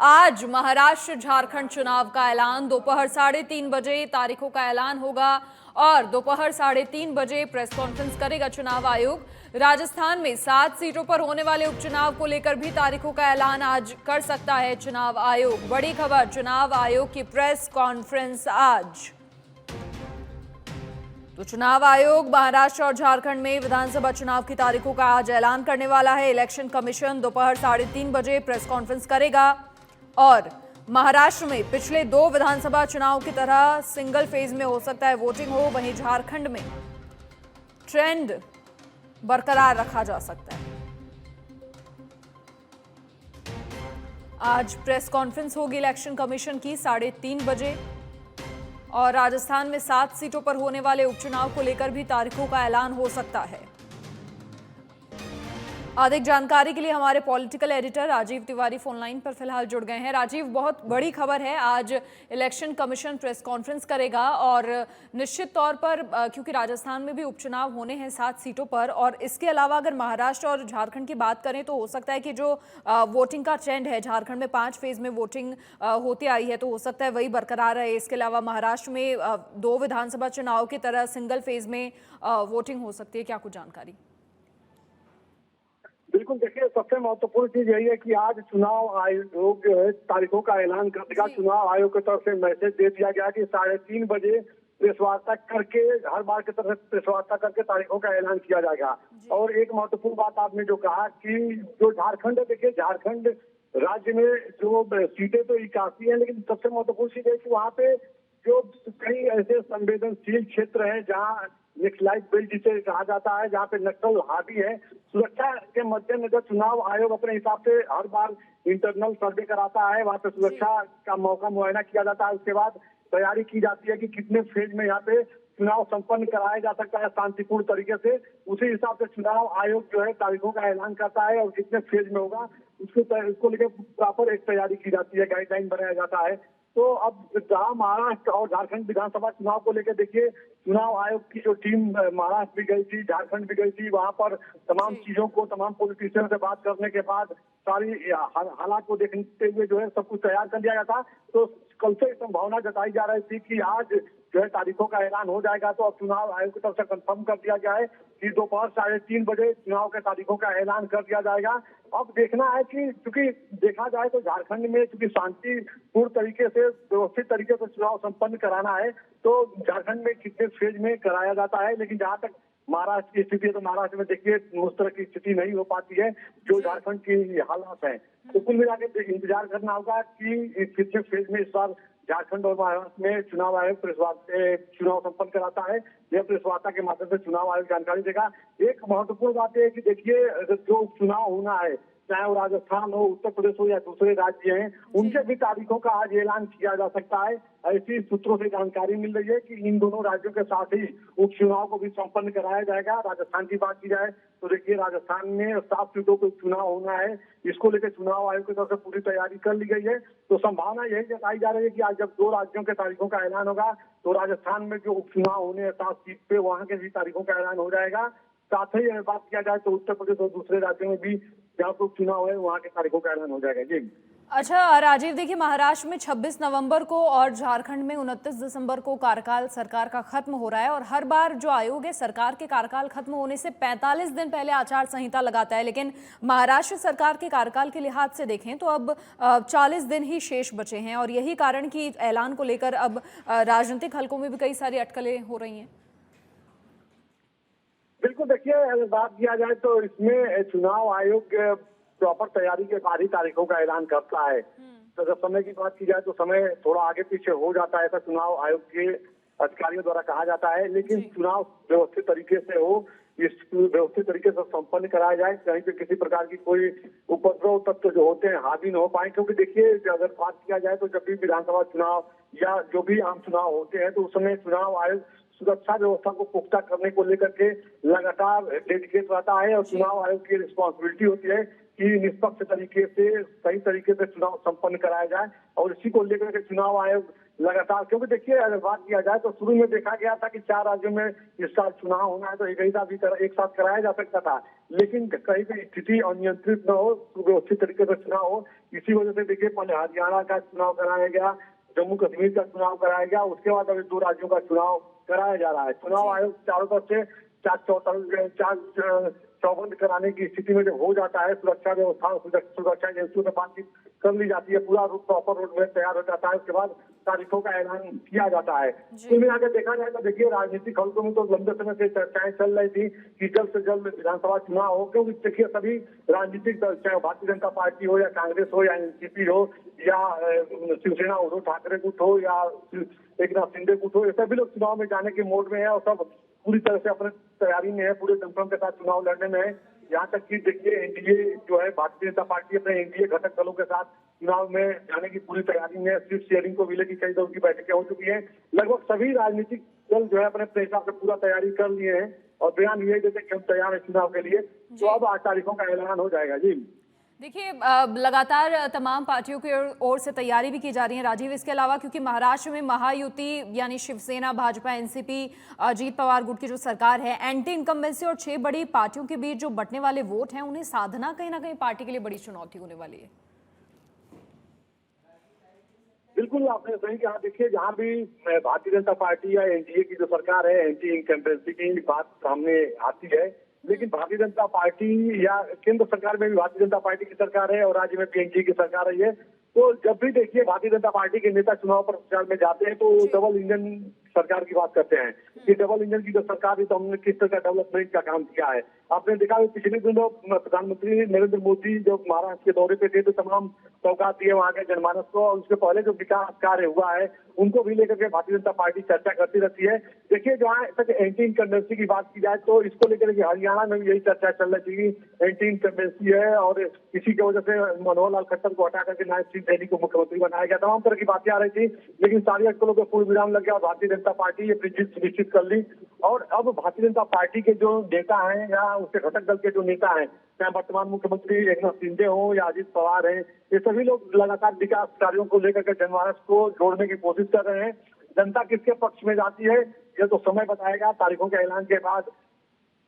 आज महाराष्ट्र झारखंड चुनाव का ऐलान दोपहर 3:30 बजे तारीखों का ऐलान होगा और दोपहर 3:30 बजे प्रेस कॉन्फ्रेंस करेगा चुनाव आयोग। राजस्थान में 7 सीटों पर होने वाले उपचुनाव को लेकर भी तारीखों का ऐलान आज कर सकता है चुनाव आयोग। बड़ी खबर, चुनाव आयोग की प्रेस कॉन्फ्रेंस आज। तो चुनाव आयोग महाराष्ट्र और झारखंड में विधानसभा चुनाव की तारीखों का आज ऐलान करने वाला है। इलेक्शन कमीशन दोपहर 3:30 बजे प्रेस कॉन्फ्रेंस करेगा और महाराष्ट्र में पिछले 2 विधानसभा चुनाव की तरह सिंगल फेज में हो सकता है वोटिंग हो, वहीं झारखंड में ट्रेंड बरकरार रखा जा सकता है। आज प्रेस कॉन्फ्रेंस होगी इलेक्शन कमीशन की 3:30 बजे और राजस्थान में 7 सीटों पर होने वाले उपचुनाव को लेकर भी तारीखों का ऐलान हो सकता है। अधिक जानकारी के लिए हमारे political editor Rajiv Tiwari phone line पर फिलहाल जुड़ गए हैं। राजीव, बहुत बड़ी खबर है, आज इलेक्शन कमीशन प्रेस कॉन्फ्रेंस करेगा और निश्चित तौर पर क्योंकि राजस्थान में भी उपचुनाव होने हैं 7 सीटों पर, और इसके अलावा अगर महाराष्ट्र और झारखंड की बात करें तो हो सकता है कि जो वोटिंग का ट्रेंड है, झारखंड में 5 फेज में वोटिंग होती आई है, तो हो सकता है वही बरकरार रहे। इसके अलावा महाराष्ट्र में 2 विधानसभा चुनाव की तरह सिंगल फेज में वोटिंग हो सकती है, क्या कुछ जानकारी? बिल्कुल, देखिए, सबसे महत्वपूर्ण चीज यही है कि आज चुनाव आयोग जो है तारीखों का ऐलान कर देगा। चुनाव आयोग की तरफ से मैसेज दे दिया गया कि 3:30 बजे प्रेस वार्ता करके, हर बार की तरफ प्रेस वार्ता करके तारीखों का ऐलान किया जाएगा। और एक महत्वपूर्ण बात आपने जो कहा कि जो झारखंड है, देखिए झारखंड राज्य में जो सीटें तो 81 है, लेकिन सबसे महत्वपूर्ण चीज है कि वहाँ पे जो कई ऐसे संवेदनशील क्षेत्र हैं जहाँ नक्सलाइट बेल्ट जिसे कहा जाता है, जहाँ पे नक्सल हावी है। सुरक्षा के मद्देनजर चुनाव आयोग अपने हिसाब से हर बार इंटरनल सर्वे कराता है, वहाँ पे सुरक्षा का मौका मुआयना किया जाता है। उसके बाद तैयारी की जाती है कि कितने फेज में यहाँ पे चुनाव संपन्न कराया जा सकता है शांतिपूर्ण तरीके से। उसी हिसाब से चुनाव आयोग जो है तारीखों का ऐलान करता है और कितने फेज में होगा उसको लेकर प्रॉपर एक तैयारी की जाती है, गाइडलाइन बनाया जाता है। तो अब जहाँ महाराष्ट्र और झारखंड विधानसभा चुनाव को लेकर देखिए, चुनाव आयोग की जो टीम महाराष्ट्र भी गई थी, झारखंड भी गई थी, वहां पर तमाम चीजों को, तमाम पॉलिटिशियन से बात करने के बाद सारी हालात को देखते हुए जो है सब कुछ तैयार कर लिया गया था। तो कल से संभावना जताई जा रही थी कि आज जो है तारीखों का ऐलान हो जाएगा। तो अब चुनाव आयोग की तरफ से कंफर्म कर दिया गया है कि दोपहर 3:30 बजे चुनाव के तारीखों का ऐलान कर दिया जाएगा। अब देखना है कि चूंकि देखा जाए तो झारखंड में चूंकि शांतिपूर्ण तरीके से, व्यवस्थित तरीके से चुनाव संपन्न कराना है, तो झारखंड में कितने फेज में कराया जाता है। लेकिन जहाँ तक महाराष्ट्र की स्थिति है, तो महाराष्ट्र में देखिए उस तरह की स्थिति नहीं हो पाती है जो झारखंड की हालात है। तो कुल मिला के इंतजार करना होगा कि कितने फेज में इस बार झारखंड और महाराष्ट्र में चुनाव आयोग चुनाव संपन्न कराता है। यह प्रेस वार्ता के माध्यम से चुनाव आयोग जानकारी देगा। एक महत्वपूर्ण बात यह है कि देखिए, जो चुनाव होना है, चाहे वो राजस्थान हो, उत्तर प्रदेश हो या दूसरे राज्य हैं, उनके भी तारीखों का आज ऐलान किया जा सकता है। ऐसी सूत्रों से जानकारी मिल रही है कि इन दोनों राज्यों के साथ ही उपचुनाव को भी संपन्न कराया जाएगा। राजस्थान की बात की जाए तो देखिए, राजस्थान में 7 सीटों पर चुनाव होना है, इसको लेकर चुनाव आयोग की तरफ से पूरी तैयारी कर ली गई है। तो संभावना यही जताई जा रही है कि आज जब 2 राज्यों के तारीखों का ऐलान होगा तो राजस्थान में जो उपचुनाव होने हैं 7 सीट पे, वहां के भी तारीखों का ऐलान हो जाएगा। साथ ही बात किया जाए तो उत्तर प्रदेश और दूसरे राज्यों में भी जहाँ पर चुनाव है वहाँ के तारीखों का ऐलान हो जाएगा। जी अच्छा राजीव, देखिए महाराष्ट्र में 26 नवंबर को और झारखंड में 29 दिसंबर को कार्यकाल सरकार का खत्म हो रहा है, और हर बार जो आयोग है सरकार के कार्यकाल खत्म होने से 45 दिन पहले आचार संहिता लगाता है। लेकिन महाराष्ट्र सरकार के कार्यकाल के लिहाज से देखें तो अब 40 दिन ही शेष बचे हैं, और यही कारण कि ऐलान को लेकर अब राजनीतिक हलकों में भी कई सारी अटकलें हो रही हैं। बिल्कुल, देखिए, अगर बात किया जाए तो इसमें चुनाव आयोग प्रॉपर तैयारी के बाद ही तारीखों का ऐलान करता है। तो जब समय की बात की जाए तो समय थोड़ा आगे पीछे हो जाता है, ऐसा चुनाव आयोग के अधिकारियों द्वारा कहा जाता है। लेकिन चुनाव व्यवस्थित तरीके से हो, इस व्यवस्थित तरीके से संपन्न कराया जाए, कहीं पे किसी प्रकार की कोई उपद्रव तत्व जो होते हैं हावी न हो पाए। क्योंकि देखिए, अगर बात किया जाए तो जब भी विधानसभा चुनाव या जो भी आम चुनाव होते हैं तो उस समय चुनाव आयोग सुरक्षा व्यवस्था को पुख्ता करने को लेकर के लगातार डेडिकेट रहता है। और चुनाव आयोग की रिस्पॉन्सिबिलिटी होती है कि निष्पक्ष तरीके से, सही तरीके से चुनाव संपन्न कराया जाए। और इसी को लेकर के चुनाव आयोग लगातार, क्योंकि देखिए अगर बात किया जाए तो शुरू में देखा गया था कि 4 राज्यों में इस साल चुनाव होना है तो एक साथ कराया जा सकता था, लेकिन कहीं भी स्थिति अनियंत्रित न हो, सुव्यवस्थित तरीके से चुनाव हो, इसी वजह से देखिए पहले हरियाणा का चुनाव कराया गया, जम्मू कश्मीर का चुनाव कराया गया, उसके बाद अभी 2 राज्यों का चुनाव कराया जा रहा है। चुनाव आयोग चारों तरफ से चार चौबंद कराने की स्थिति में जब हो जाता है, सुरक्षा व्यवस्था सुरक्षा एजेंसियों से बातचीत कर ली जाती है, पूरा प्रॉपर रोड मैप तैयार हो जाता है, उसके बाद तारीखों का ऐलान किया जाता है। कुल मिलाकर देखा जाए तो देखिए राजनीतिक हलकों में तो लंबे समय से चर्चाएं चल रही थी कि जल्द से जल्द विधानसभा चुनाव हो, क्योंकि देखिए सभी राजनीतिक दल, चाहे भारतीय जनता पार्टी हो या कांग्रेस हो या एनसीपी हो या शिवसेना उद्धव ठाकरे गुट हो या एकनाथ शिंदे गुट हो, ये सभी लोग चुनाव में जाने के मोड में है और सब पूरी तरह से अपने तैयारी में है, पूरे दमखम के साथ चुनाव लड़ने में है। यहाँ तक कि देखिए एनडीए जो है, भारतीय जनता पार्टी अपने एनडीए घटक दलों के साथ चुनाव में जाने की पूरी तैयारी में है। सीट शेयरिंग को मिले की कई दलों की बैठकें हो चुकी है। लगभग सभी राजनीतिक दल जो है अपने हिसाब से पूरा तैयारी कर लिए हैं और बयान यही देते कि हम तैयार है चुनाव के लिए। तो अब 8 तारीखों का ऐलान हो जाएगा। जी देखिए, लगातार तमाम पार्टियों की ओर से तैयारी भी की जा रही है राजीव। इसके अलावा क्योंकि महाराष्ट्र में महायुति यानी शिवसेना, भाजपा, एनसीपी, अजीत पवार गुट की जो सरकार है, एंटी इनकम्बेंसी और 6 बड़ी पार्टियों के बीच जो बंटने वाले वोट हैं, उन्हें साधना कहीं ना कहीं पार्टी के लिए बड़ी चुनौती होने वाली है। बिल्कुल आपने सही कहा। देखिए जहाँ भी भारतीय जनता पार्टी या एनडीए की जो सरकार है, एंटी इनकम्बेंसी की बात सामने आती है, लेकिन भारतीय जनता पार्टी या केंद्र सरकार में भी भारतीय जनता पार्टी की सरकार है और राज्य में भी एनडीए की सरकार रही है, तो जब भी देखिए भारतीय जनता पार्टी के नेता चुनाव प्रचार में जाते हैं तो डबल इंजन सरकार की बात करते हैं कि डबल इंजन की जो सरकार है तो हमने किस तरह का डेवलपमेंट का काम किया है। आपने देखा पिछले दिनों प्रधानमंत्री नरेंद्र मोदी जब महाराष्ट्र के दौरे पे थे तो तमाम सौगात दिए वहां के जनमानस को, और उसके पहले जो विकास कार्य हुआ है उनको भी लेकर के भारतीय जनता पार्टी चर्चा करती रहती है। देखिए जहाँ तक एंटी इनकम्बेंसी की बात की जाए तो इसको लेकर के हरियाणा में भी यही चर्चा चल रही थी कि एंटी इनकम्बेंसी है और इसी की वजह से मनोहर लाल खट्टर को हटा करके नायब सिंह सैनी को मुख्यमंत्री बनाया गया। तमाम तरह की बातें आ रही थी, लेकिन सारी अटकलों को पूर्ण विराम लग गया और भारतीय जनता पार्टी ये जीत सुनिश्चित कर ली। और अब भारतीय जनता पार्टी के जो नेता हैं या उसके घटक दल के जो नेता हैं, चाहे वर्तमान मुख्यमंत्री एकनाथ शिंदे हो या अजीत पवार हैं, ये सभी लोग लगातार विकास कार्यों को लेकर के जनमानस को जोड़ने की कोशिश कर रहे हैं। जनता किसके पक्ष में जाती है यह तो समय बताएगा। तारीखों के ऐलान के बाद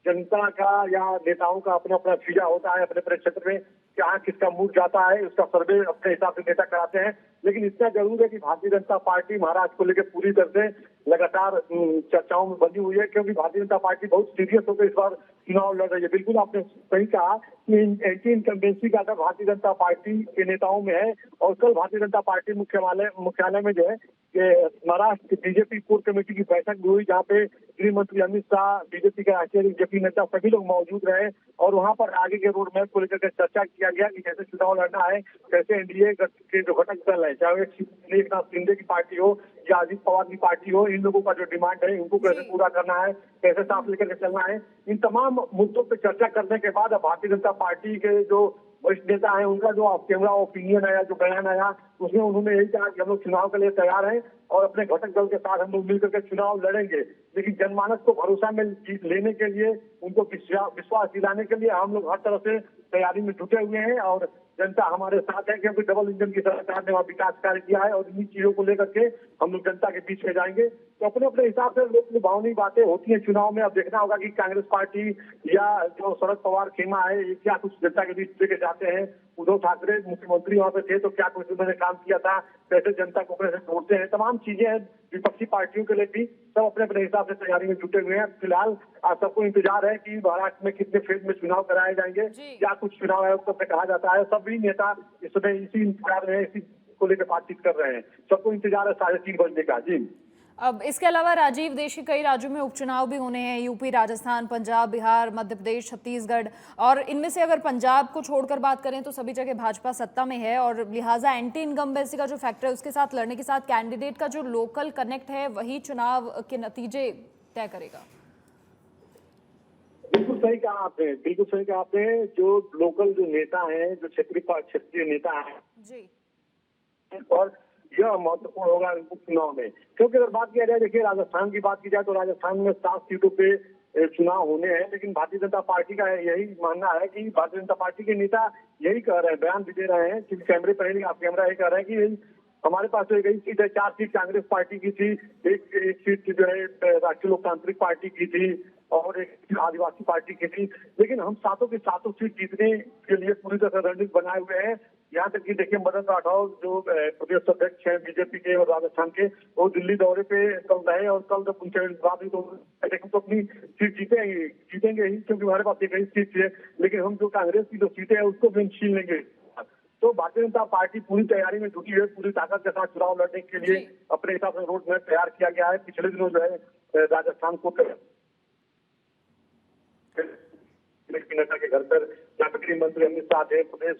जनता का या नेताओं का अपना अपना फीजा होता है अपने अपने क्षेत्र में, कहाँ किसका मूड जाता है उसका सर्वे अपने हिसाब से नेता कराते हैं। लेकिन इतना जरूर है कि भारतीय जनता पार्टी महाराष्ट्र को लेकर पूरी तरह से लगातार चर्चाओं में बनी हुई है, क्योंकि भारतीय जनता पार्टी बहुत सीरियस होकर इस बार चुनाव लड़ रही है। बिल्कुल आपने सही कहा कि एंटी इनकम्बेंसी का असर भारतीय जनता पार्टी के नेताओं में है। और कल भारतीय जनता पार्टी मुख्यालय में जो है महाराष्ट्र बीजेपी कोर कमेटी की बैठक भी हुई, जहाँ पे गृह मंत्री अमित शाह, बीजेपी के राष्ट्रीय जेपी नड्डा सभी लोग मौजूद रहे और वहाँ पर आगे के रोड मैप को लेकर के चर्चा किया गया कि कैसे चुनाव लड़ना है, कैसे एनडीए के जो घटक दल है, चाहे एकनाथ शिंदे की पार्टी हो या अजीत पवार की पार्टी हो, इन लोगों का जो डिमांड है उनको कैसे पूरा करना है, कैसे साफ लेकर के चलना है। इन तमाम मुद्दों पर चर्चा करने के बाद भारतीय जनता पार्टी के जो वरिष्ठ नेता है उनका जो कैमरा ओपिनियन आया, जो बयान आया, उसमें उन्होंने यही कहा कि हम लोग चुनाव के लिए तैयार हैं और अपने घटक दल के साथ हम लोग मिलकर के चुनाव लड़ेंगे। लेकिन जनमानस को भरोसा में लेने के लिए, उनको विश्वास दिलाने के लिए हम लोग हर तरह से तैयारी में जुटे हुए हैं और जनता हमारे साथ है, क्योंकि डबल इंजन की सरकार ने वहाँ विकास कार्य किया है और इन्हीं चीजों को लेकर के हम लोग जनता के बीच में जाएंगे। तो अपने अपने हिसाब से लोक लुभावनी बातें होती हैं चुनाव में। अब देखना होगा कि कांग्रेस पार्टी या जो शरद पवार खेमा है ये क्या कुछ जनता के बीच लेके जाते हैं। उद्धव ठाकरे मुख्यमंत्री वहाँ पे थे तो क्या कुछ उन्होंने काम किया था, कैसे जनता को अपने से जोड़ते हैं, तमाम चीजें हैं। विपक्षी पार्टियों के लिए भी सब अपने अपने हिसाब से तैयारी में जुटे हुए हैं। फिलहाल आज सबको इंतजार है कि महाराष्ट्र में कितने फेज में चुनाव कराए जाएंगे, क्या कुछ चुनाव आयोग से कहा जाता है। सभी नेता इस समय इसी इंतजार में, इसी को लेकर बातचीत कर रहे हैं। सबको इंतजार है 3:30 बजने का। जी अब इसके अलावा राजीव, देश के कई राज्यों में उपचुनाव भी होने हैं, यूपी, राजस्थान, पंजाब, बिहार, मध्य प्रदेश, छत्तीसगढ़, और इनमें से अगर पंजाब को छोड़कर बात करें तो सभी जगह भाजपा सत्ता में है और लिहाजा एंटी इनकम्बेंसी का जो फैक्टर है उसके साथ लड़ने के साथ कैंडिडेट का जो लोकल कनेक्ट है वही चुनाव के नतीजे तय करेगा। बिल्कुल सही कहा आपने, बिल्कुल सही कहा आपने। जो लोकल जो नेता हैं, जो क्षेत्रीय नेता हैं जी, और यह महत्वपूर्ण होगा चुनाव में, क्योंकि अगर बात किया जाए, देखिए राजस्थान की बात की जाए तो राजस्थान में 7 सीटों पे चुनाव होने हैं। लेकिन भारतीय जनता पार्टी का यही मानना है कि भारतीय जनता पार्टी के नेता यही कह रहे हैं, बयान भी दे रहे हैं कि कैमरे पर आप कैमरा ये कह रहे हैं कि हमारे पास तो एक ही सीट है, 4 सीट कांग्रेस पार्टी की थी, एक सीट जो है राष्ट्रीय लोकतांत्रिक पार्टी की थी और एक आदिवासी पार्टी की थी। लेकिन हम सातों की सातों सीट जीतने के लिए पूरी तरह से रणनीति बनाए हुए हैं। यहाँ तक कि देखिए मदन राठौर जो प्रदेश अध्यक्ष हैं बीजेपी के और राजस्थान के, वो दिल्ली दौरे पे कल रहे और कल जब उनसे बात हुई तो अपनी सीट जीतेंगे ही, क्योंकि हमारे पास एक ही सीट है। लेकिन हम जो कांग्रेस की जो सीटें हैं उसको भी हम छीन लेंगे। तो भारतीय जनता पार्टी पूरी तैयारी में जुटी है, पूरी ताकत के साथ चुनाव लड़ने के लिए अपने हिसाब से रोड मैप तैयार किया गया है। पिछले दिनों जो है राजस्थान को नड्डा के घर पर जहाँ गृह मंत्री अमित शाह थे, प्रदेश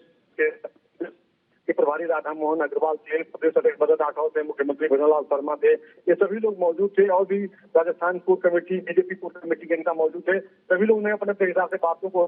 के प्रभारी राधा मोहन अग्रवाल थे, प्रदेश अध्यक्ष मदन राठौर थे, मुख्यमंत्री भजनलाल शर्मा थे, ये सभी लोग मौजूद थे। और भी Rajasthan core committee, BJP core committee के नेता मौजूद थे। सभी लोग ने अपने हिसाब से बातों को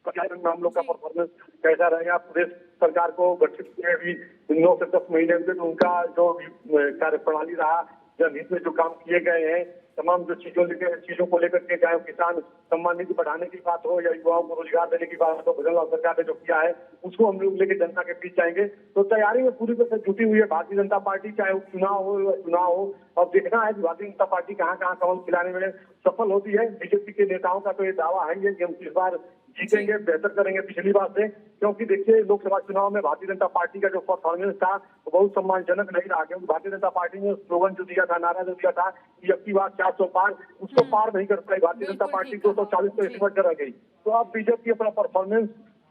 हम लोग का परफॉर्मेंस कैसा रहेगा, प्रदेश सरकार को गठित किए भी 9 से 10 महीने में तो उनका जो कार्य प्रणाली रहा, जनहित में जो काम किए गए हैं, तमाम जो चीजों को लेकर के, चाहे किसान सम्मान निधि बढ़ाने की बात हो या युवाओं को रोजगार देने की बात हो, भजनलाल सरकार ने जो किया है उसको हम लोग लेकर जनता के बीच जाएंगे। तो तैयारी में पूरी तरह से जुटी हुई है भारतीय जनता पार्टी, चाहे वो चुनाव हो या चुनाव हो। अब देखना है कि भारतीय जनता पार्टी कहाँ कहाँ कमल खिलाने में सफल होती है। बीजेपी के नेताओं का तो ये दावा है कि हम इस बार जीतेंगे, बेहतर करेंगे पिछली बार से, क्योंकि देखिए लोकसभा चुनाव में भारतीय जनता पार्टी का जो परफॉर्मेंस था वो बहुत सम्मानजनक नहीं रहा, क्योंकि भारतीय जनता पार्टी ने स्लोगन जो दिया था, नारा जो दिया था कि अब की बार 400 पार, उसको पार नहीं कर पाई भारतीय जनता पार्टी, 240 पे सिमट कर रह गई। तो अब बीजेपी अपना परफॉर्मेंस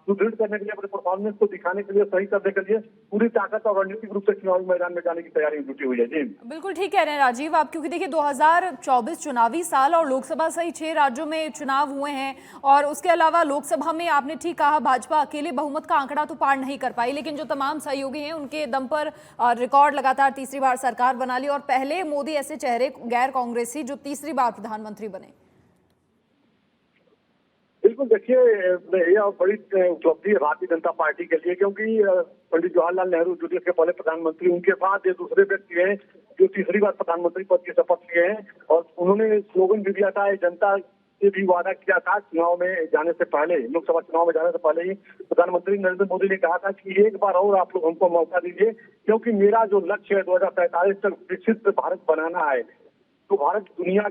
सुदृढ़ करने के लिए, अपने परफॉर्मेंस को दिखाने के लिए, सही करने के लिए पूरी ताकत और रणनीतिक रूप से चुनावी मैदान में जाने की तैयारी में जुटी हुई है। जी बिल्कुल ठीक कह रहे हैं राजीव आप, क्योंकि देखिए 2024 चुनावी साल और लोकसभा सहित 6 राज्यों में चुनाव हुए हैं और उसके अलावा लोकसभा में आपने ठीक कहा भाजपा अकेले बहुमत का आंकड़ा तो पार नहीं कर पाई, लेकिन जो तमाम सहयोगी हैं उनके दम पर रिकॉर्ड लगातार तीसरी बार सरकार बना ली और पहले मोदी ऐसे चेहरे गैर कांग्रेसी जो तीसरी बार प्रधानमंत्री बने। बिल्कुल, देखिए यह बड़ी उपलब्धि है भारतीय जनता पार्टी के लिए, क्योंकि पंडित जवाहरलाल नेहरू जो देश के पहले प्रधानमंत्री, उनके बाद ये दूसरे व्यक्ति हैं जो तीसरी बार प्रधानमंत्री पद की शपथ लिए हैं। और उन्होंने स्लोगन भी दिया था, जनता से भी वादा किया था चुनाव में जाने से पहले, लोकसभा चुनाव में जाने से पहले ही प्रधानमंत्री नरेंद्र मोदी ने कहा था कि एक बार और आप लोग हमको मौका दीजिए, क्योंकि मेरा जो लक्ष्य है 2045 तक विकसित भारत बनाना है। तो भारत दुनिया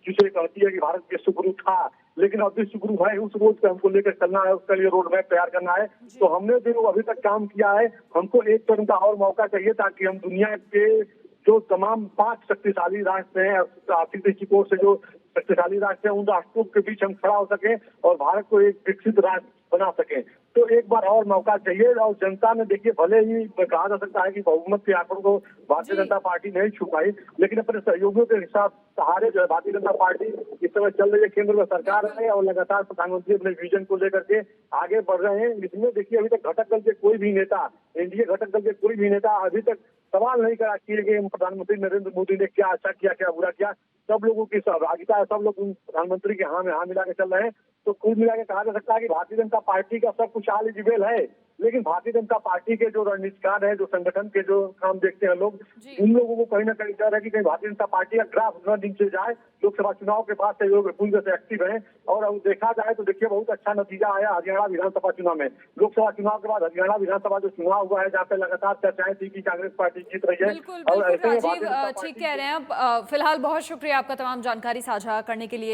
जिसे कहती है कि भारत विश्व गुरु था, लेकिन अब विश्व गुरु है, उस रोज पे हमको लेकर चलना है, उसके लिए रोड मैप तैयार करना है। तो हमने जो अभी तक काम किया है, हमको एक टर्म का और मौका चाहिए, ताकि हम दुनिया के जो तमाम 5 शक्तिशाली राष्ट्र हैं, आर्थिक दृष्टिकोण से जो शक्तिशाली राष्ट्र हैं, उन राष्ट्रों के बीच हम खड़ा हो सके और भारत को एक विकसित राष्ट्र बना सके। तो एक बार और मौका चाहिए। और जनता ने देखिए, भले ही कहा जा सकता है कि बहुमत के आंकड़ों को भारतीय जनता पार्टी नहीं छू पाई, लेकिन अपने सहयोगियों के हिसाब सहारे जो है भारतीय जनता पार्टी इस समय चल रही है, केंद्र में सरकार है और लगातार प्रधानमंत्री अपने विजन को लेकर के आगे बढ़ रहे हैं। इसमें देखिए अभी तक घटक दल के कोई भी नेता, एनडीए घटक दल के कोई भी नेता अभी तक सवाल नहीं करा किए गए प्रधानमंत्री नरेंद्र मोदी ने क्या अच्छा किया, क्या बुरा किया। सब लोगों की सहभागिता है, सब लोग प्रधानमंत्री के हाँ में हाँ मिला के चल रहे हैं। तो कुल मिला के कहा जा सकता है कि भारतीय जनता पार्टी का सब कुछ एलिजिबल है, लेकिन भारतीय जनता पार्टी के जो रणनीतिकार है, जो संगठन के जो काम देखते हैं लोग, उन लोगों को कहीं ना कहीं डर है कि कहीं भारतीय जनता पार्टी का ग्राफ न नीचे जाए। लोकसभा चुनाव के बाद से लोग पूरी से एक्टिव है और देखा जाए तो देखिए बहुत अच्छा नतीजा आया हरियाणा विधानसभा चुनाव में। लोकसभा चुनाव के बाद हरियाणा विधानसभा जो चुनाव हुआ है, जहाँ पे लगातार चर्चाएं थी कि कांग्रेस पार्टी जीत रही है। बिल्कुल, बिल्कुल राजीव ठीक कह रहे हैं आप। फिलहाल बहुत शुक्रिया आपका तमाम जानकारी साझा करने के लिए।